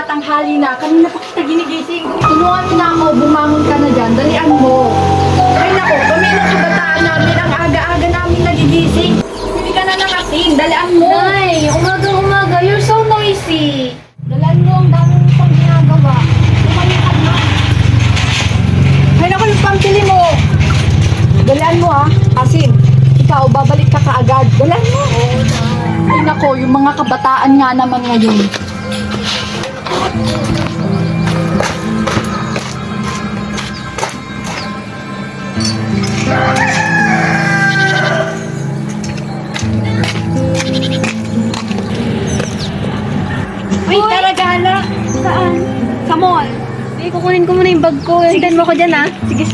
tumatanghali na. Kanina pa kita ginigising. Tulungan mo na ako, bumangon ka na dyan. Dalian mo. Ay nako, kami ng kabataan namin, ang aga-aga namin nagigising. Hindi ka na ng asin, dalian mo. Nay, umaga-umaga, you're so noisy. Dalian mo, ang dami mo pang ginagawa. Tumalikad na. Ay nako, yung pambili mo. Dalian mo ha, asin. Ikaw, babalik ka kaagad. Dalian mo. Ay nako, yung mga kabataan nga naman ngayon. Uy, tara gala. Saan? Sa mall. Kukunin ko muna yung bag ko. Hintayin mo ko dyan, ha? Sige.